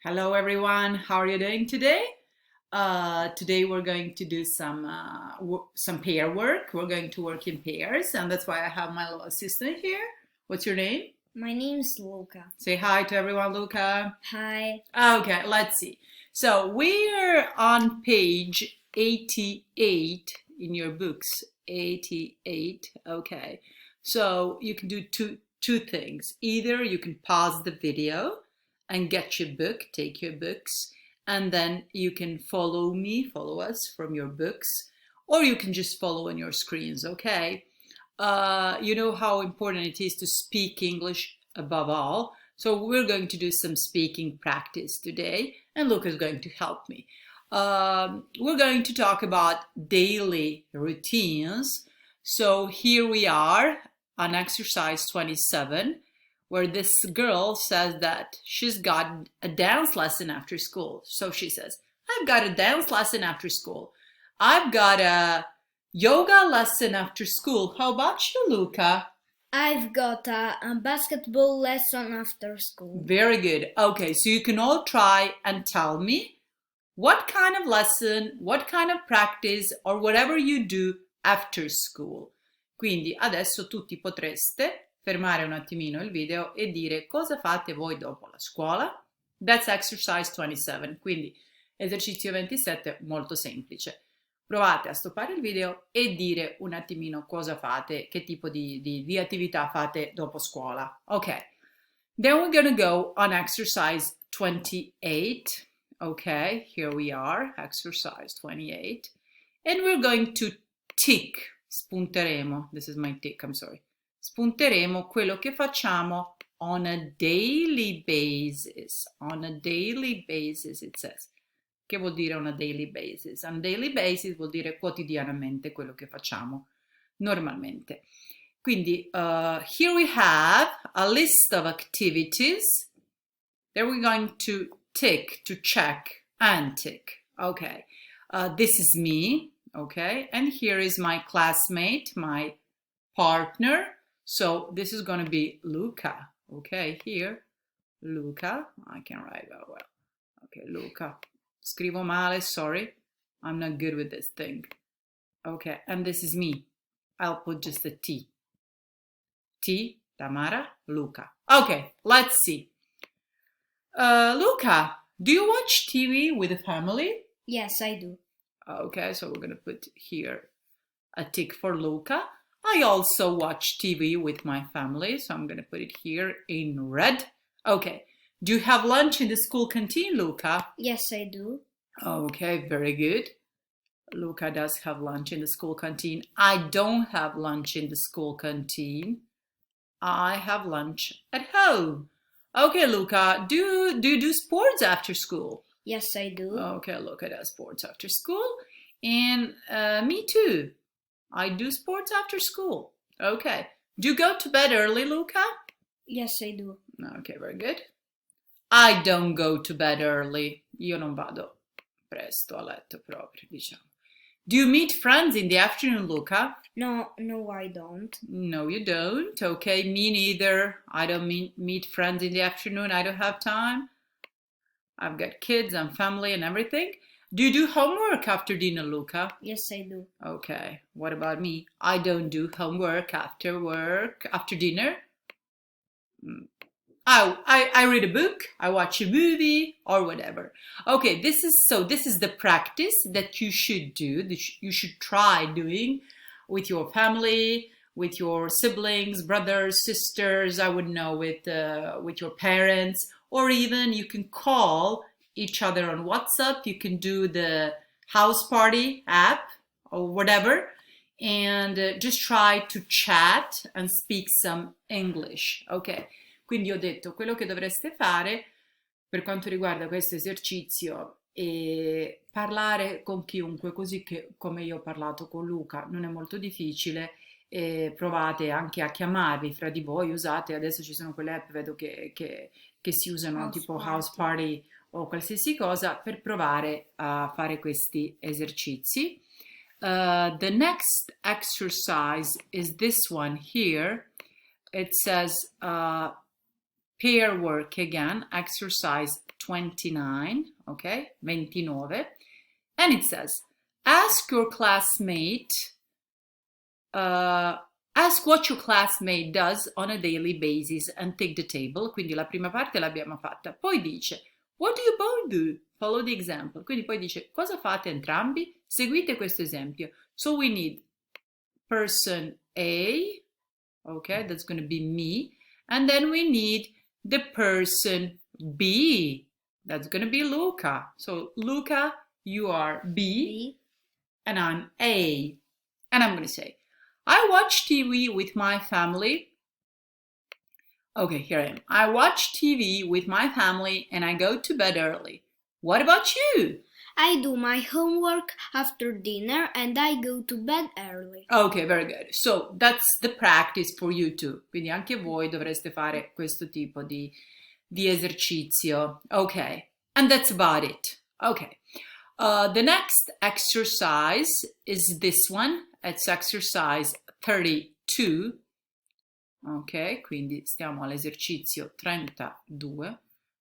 Hello everyone, how are you doing today? Today we're going to do some pair work. We're going to work in pairs, and that's why I have my little assistant here. What's your name? My name is Luca. Say hi to everyone, Luca. Hi. Okay, let's see. So we're on page 88 in your books. 88. Okay. So you can do two things. Either you can pause the video and get your book, take your books, and then you can follow us from your books, or you can just follow on your screens, okay? You know how important it is to speak English above all. So we're going to do some speaking practice today, and Luca is going to help me. We're going to talk about daily routines. So here we are on exercise 27, where this girl says that she's got a dance lesson after school. So she says, I've got a dance lesson after school. I've got a yoga lesson after school. How about you, Luca? I've got a basketball lesson after school. Very good. Okay, so you can all try and tell me what kind of lesson, what kind of practice, or whatever you do after school. Quindi adesso tutti potreste fermare un attimino il video e dire cosa fate voi dopo la scuola. That's exercise 27, quindi esercizio 27 molto semplice. Provate a stoppare il video e dire un attimino cosa fate, che tipo di attività fate dopo scuola. Ok, then we're gonna go on exercise 28. Okay, here we are, exercise 28. And we're going to tick, spunteremo, this is my tick, I'm sorry. Spunteremo quello che facciamo on a daily basis. On a daily basis, it says. Che vuol dire on a daily basis? On a daily basis vuol dire quotidianamente quello che facciamo normalmente. Quindi, here we have a list of activities that we're going to tick, to check and tick. Okay, this is me, okay, and here is my classmate, my partner. So this is going to be Luca. Okay, here, Luca. I can write that well. Okay, Luca. Scrivo male, sorry. I'm not good with this thing. Okay, and this is me. I'll put just a T. T, Tamara, Luca. Okay, let's see. Luca, do you watch TV with the family? Yes, I do. Okay, so we're going to put here a tick for Luca. I also watch TV with my family, so I'm going to put it here in red. Okay. Do you have lunch in the school canteen, Luca? Yes, I do. Okay, very good. Luca does have lunch in the school canteen. I don't have lunch in the school canteen. I have lunch at home. Okay, Luca, do you do sports after school? Yes, I do. Okay, Luca does sports after school. And me too. I do sports after school. Okay. Do you go to bed early, Luca? Yes, I do. Okay, very good. I don't go to bed early. Io non vado presto a letto proprio, diciamo. Do you meet friends in the afternoon, Luca? No, I don't. No, you don't. Okay, me neither. I don't meet friends in the afternoon. I don't have time. I've got kids and family and everything. Do you do homework after dinner, Luca? Yes, I do. Okay, what about me? I don't do homework after dinner. I read a book, I watch a movie, or whatever. Okay, this is the practice that you should do, that you should try doing with your family, with your siblings, brothers, sisters, I would know, with your parents, or even you can call each other on WhatsApp. You can do the house party app or whatever, and just try to chat and speak some English. Ok, quindi ho detto quello che dovreste fare per quanto riguarda questo esercizio è parlare con chiunque, così che come io ho parlato con Luca, non è molto difficile. Provate anche a chiamarvi fra di voi, usate, adesso ci sono quelle app, vedo che si usano tipo House Party o qualsiasi cosa, per provare a fare questi esercizi. The next exercise is this one here. It says pair work again, exercise 29, ok? 29. And it says, ask your classmate, ask what your classmate does on a daily basis and take the table. Quindi la prima parte l'abbiamo fatta. Poi dice, what do you both do? Follow the example. Quindi poi dice, cosa fate entrambi? Seguite questo esempio. So we need person A, okay, that's going to be me. And then we need the person B. That's going to be Luca. So Luca, you are B, and I'm A. And I'm going to say, I watch TV with my family. Okay, here I am. I watch TV with my family and I go to bed early. What about you? I do my homework after dinner and I go to bed early. Okay, very good. So that's the practice for you too. Quindi anche voi dovreste fare questo tipo di esercizio. Okay, and that's about it. Okay. The next exercise is this one. It's exercise 32. Ok, quindi stiamo all'esercizio 32.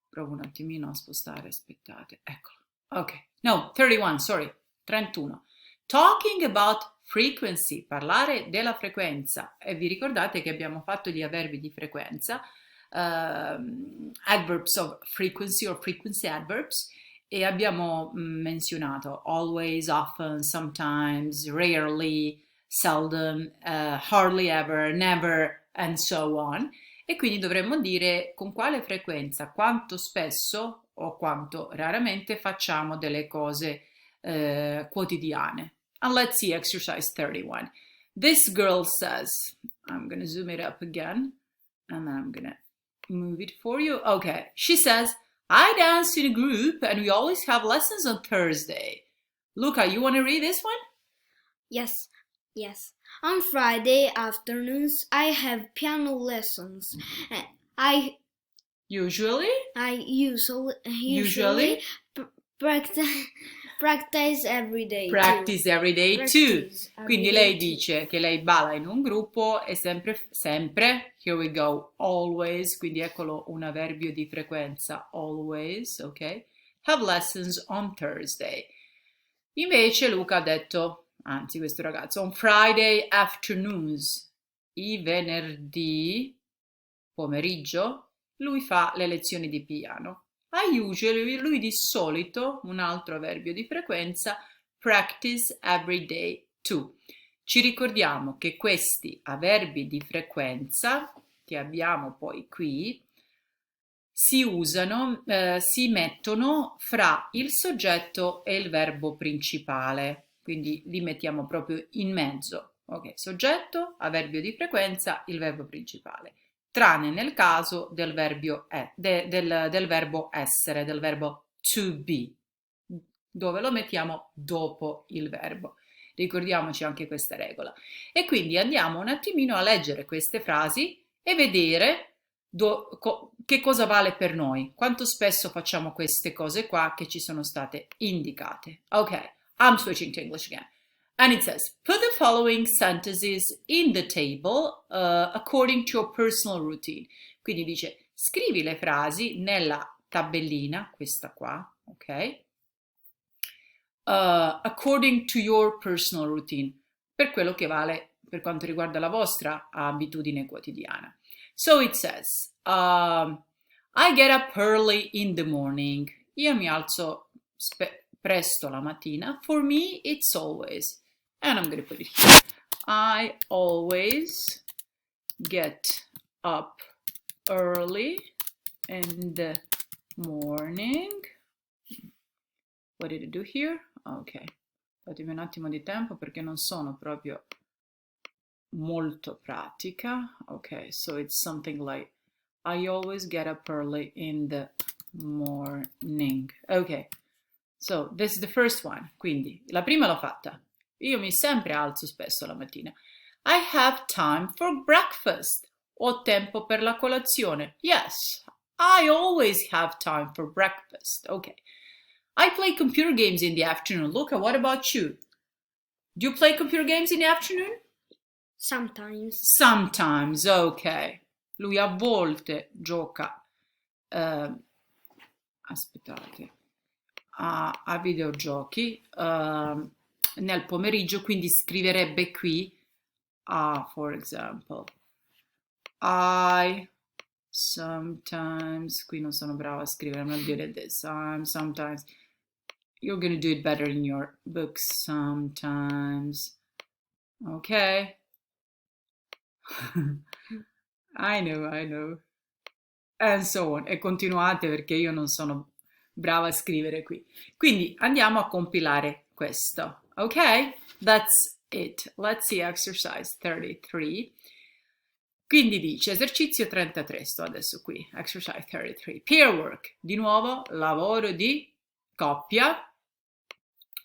Provo un attimino a spostare, aspettate. Eccolo. Ok, no, 31, sorry, 31. Talking about frequency, parlare della frequenza. E vi ricordate che abbiamo fatto gli avverbi di frequenza, adverbs of frequency or frequency adverbs, e abbiamo menzionato always, often, sometimes, rarely, seldom, hardly ever, never, and so on. E quindi dovremmo dire con quale frequenza, quanto spesso o quanto raramente facciamo delle cose quotidiane. And let's see exercise 31. This girl says, I'm going to zoom it up again, and then I'm going to move it for you. Okay, she says, I dance in a group and we always have lessons on Thursday. Luca, you want to read this one? Yes. On Friday afternoons, I have piano lessons. I usually practice every day. Practice every day too. Quindi lei dice che lei balla in un gruppo e sempre, here we go, always, quindi eccolo un avverbio di frequenza, always, ok? Have lessons on Thursday. Invece Luca ha detto, anzi questo ragazzo, on Friday afternoons, i venerdì pomeriggio, lui fa le lezioni di piano. I usually, lui di solito, un altro avverbio di frequenza, practice every day too. Ci ricordiamo che questi avverbi di frequenza, che abbiamo poi qui, si usano, si mettono fra il soggetto e il verbo principale, quindi li mettiamo proprio in mezzo. Ok, soggetto, avverbio di frequenza, il verbo principale. Tranne nel caso del verbo essere, del verbo to be, dove lo mettiamo dopo il verbo. Ricordiamoci anche questa regola. E quindi andiamo un attimino a leggere queste frasi e vedere che cosa vale per noi, quanto spesso facciamo queste cose qua che ci sono state indicate. Ok, I'm switching to English again. And it says, put the following sentences in the table according to your personal routine. Quindi dice, scrivi le frasi nella tabellina, questa qua, ok? According to your personal routine, per quello che vale per quanto riguarda la vostra abitudine quotidiana. So it says, I get up early in the morning. Io mi alzo presto la mattina. For me, it's always. And I'm going to put it here. I always get up early in the morning. What did I do here? Ok, datemi un attimo di tempo perché non sono proprio molto pratica. Ok, so it's something like I always get up early in the morning. Ok, so this is the first one. Quindi la prima l'ho fatta. Io mi sempre alzo spesso la mattina. I have time for breakfast. Ho tempo per la colazione. Yes, I always have time for breakfast. Okay. I play computer games in the afternoon. Luca, what about you? Do you play computer games in the afternoon? Sometimes. Sometimes, okay. Lui a volte gioca aspettate, a videogiochi nel pomeriggio, quindi scriverebbe qui, for example, I sometimes, qui non sono brava a scrivere, I'm not good at this, sometimes, you're going to do it better in your books, sometimes, okay? I know, and so on, e continuate perché io non sono brava a scrivere qui. Quindi andiamo a compilare questo, ok? That's it. Let's see exercise 33. Quindi dice esercizio 33, sto adesso qui, exercise 33. Peer work, di nuovo lavoro di coppia.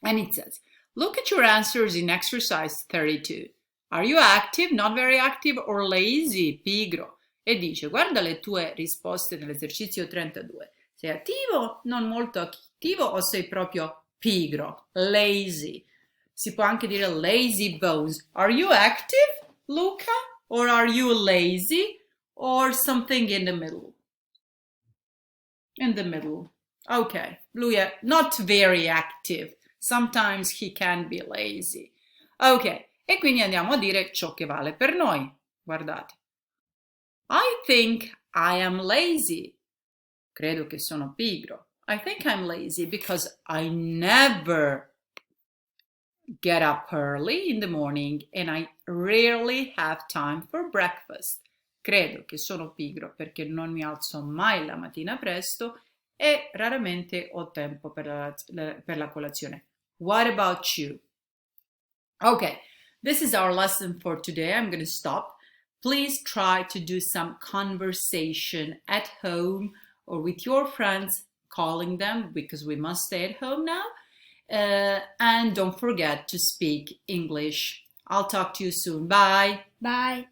And it says, look at your answers in exercise 32. Are you active, not very active, or lazy, pigro? E dice, guarda le tue risposte nell'esercizio 32. Sei attivo, non molto attivo o sei proprio pigro, lazy? Si può anche dire lazy bones. Are you active, Luca? Or are you lazy? Or something in the middle? In the middle. Ok, lui è not very active. Sometimes he can be lazy. Ok, e quindi andiamo a dire ciò che vale per noi. Guardate. I think I am lazy. Credo che sono pigro. I think I'm lazy because I never get up early in the morning and I rarely have time for breakfast. Credo che sono pigro perché non mi alzo mai la mattina presto e raramente ho tempo per la colazione. What about you? Okay, this is our lesson for today. I'm going to stop. Please try to do some conversation at home or with your friends, calling them because we must stay at home now. And don't forget to speak English. I'll talk to you soon. Bye. Bye.